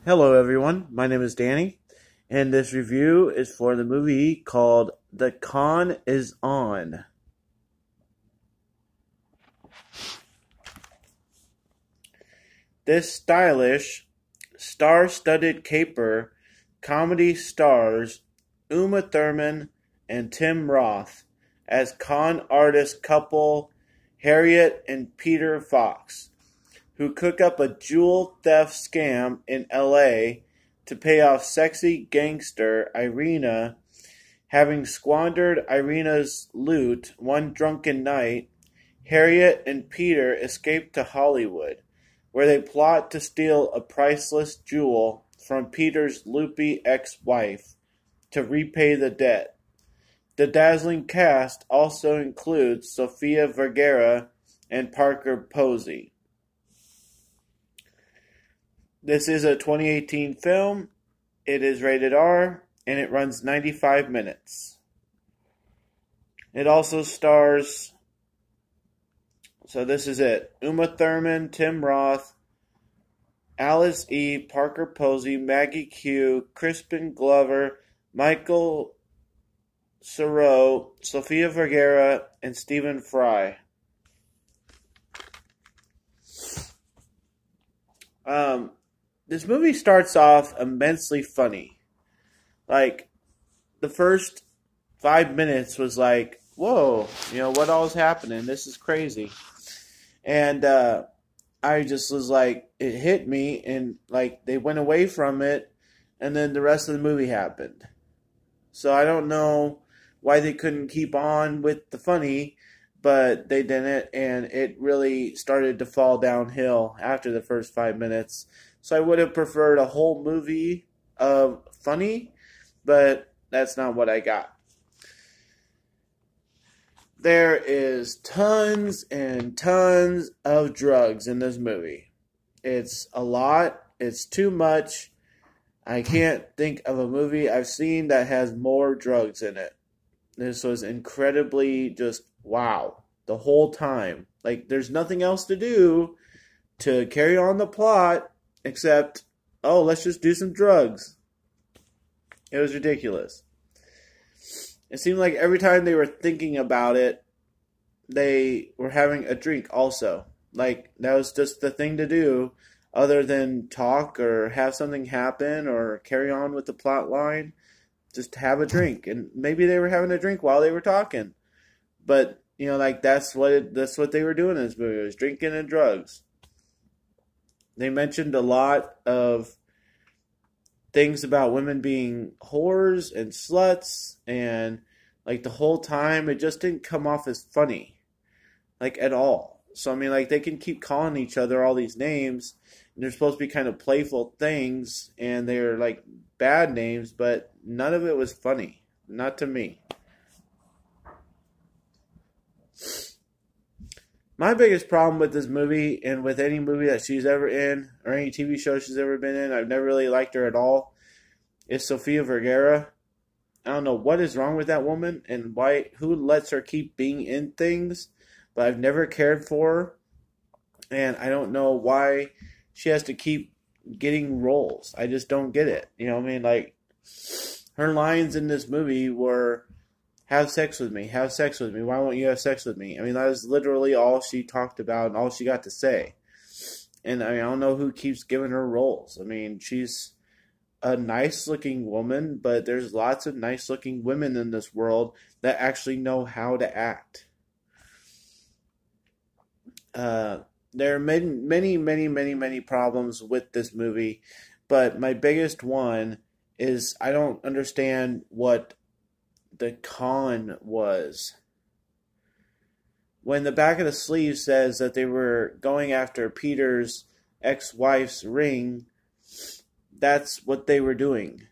Hello, everyone. My name is Danny, and this review is for the movie called The Con is On. This stylish, star-studded caper comedy stars Uma Thurman and Tim Roth as con artist couple Harriet and Peter Fox, who cook up a jewel theft scam in LA to pay off sexy gangster Irina. Having squandered Irina's loot one drunken night, Harriet and Peter escape to Hollywood, where they plot to steal a priceless jewel from Peter's loopy ex-wife to repay the debt. The dazzling cast also includes Sofia Vergara and Parker Posey. This is a 2018 film. It is rated R, and it runs 95 minutes. It also stars, so this is it, Uma Thurman, Tim Roth, Alice E., Parker Posey, Maggie Q, Crispin Glover, Michael Cera, Sofia Vergara, and Stephen Fry. This movie starts off immensely funny. Like, the first 5 minutes was like, whoa, what all is happening? This is crazy. And I just was like, it hit me, and like, they went away from it, and then the rest of the movie happened. So I don't know why they couldn't keep on with the funny, but they didn't, and it really started to fall downhill after the first 5 minutes. So I would have preferred a whole movie of funny, but that's not what I got. There is tons and tons of drugs in this movie. It's a lot. It's too much. I can't think of a movie I've seen that has more drugs in it. This was incredibly just wow the whole time. Like, there's nothing else to do to carry on the plot except, oh, let's just do some drugs. It was ridiculous. It seemed like every time they were thinking about it, they were having a drink also. Like, that was just the thing to do other than talk or have something happen or carry on with the plot line. Just have a drink. And maybe they were having a drink while they were talking. But, that's what they were doing in this movie. It was drinking and drugs. They mentioned a lot of things about women being whores and sluts, and like the whole time it just didn't come off as funny, like at all. So I mean, like, they can keep calling each other all these names, and they're supposed to be kind of playful things, and they're like bad names, but none of it was funny, not to me. My biggest problem with this movie, and with any movie that she's ever in, or any TV show she's ever been in, I've never really liked her at all, is Sofia Vergara. I don't know what is wrong with that woman, and who lets her keep being in things, but I've never cared for her, and I don't know why she has to keep getting roles. I just don't get it. Like, her lines in this movie were, have sex with me, have sex with me, why won't you have sex with me? I mean, that is literally all she talked about and all she got to say. And I don't know who keeps giving her roles. I mean, she's a nice looking woman, but there's lots of nice looking women in this world that actually know how to act. There are many problems with this movie, but my biggest one is I don't understand what the con was. When the back of the sleeve says that they were going after Peter's ex-wife's ring, that's what they were doing.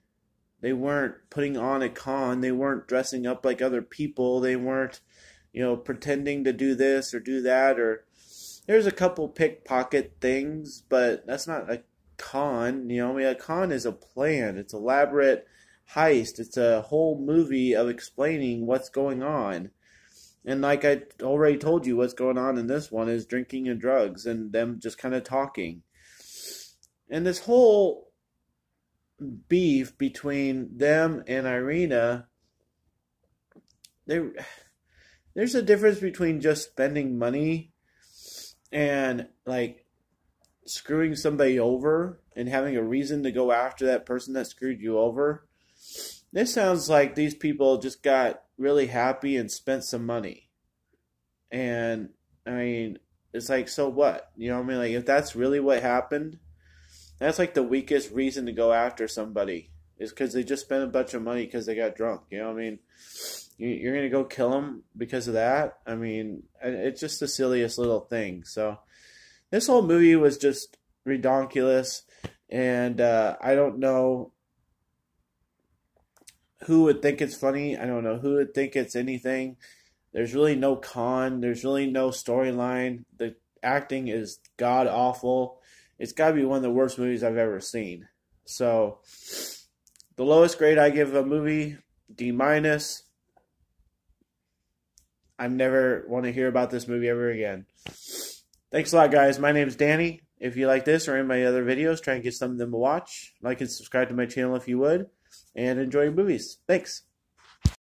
They weren't putting on a con. They weren't dressing up like other people. They weren't, pretending to do this or do that. Or there's a couple pickpocket things, but that's not a con. A con is a plan. It's elaborate heist. It's a whole movie of explaining what's going on. And like I already told you, what's going on in this one is drinking and drugs and them just kind of talking. And this whole beef between them and Irina, there's a difference between just spending money and like screwing somebody over and having a reason to go after that person that screwed you over. This sounds like these people just got really happy and spent some money. And I mean, it's like, so what? You know what I mean? Like, if that's really what happened, that's like the weakest reason to go after somebody is because they just spent a bunch of money because they got drunk. You know what I mean? You're going to go kill them because of that? I mean, it's just the silliest little thing. So this whole movie was just redonkulous. And I don't know who would think it's funny. I don't know who would think it's anything. There's really no con. There's really no storyline. The acting is god awful. It's got to be one of the worst movies I've ever seen. So, the lowest grade I give a movie, D-. I never want to hear about this movie ever again. Thanks a lot, guys. My name is Danny. If you like this or any of my other videos, try and get some of them to watch. Like and subscribe to my channel if you would. And enjoy your movies. Thanks.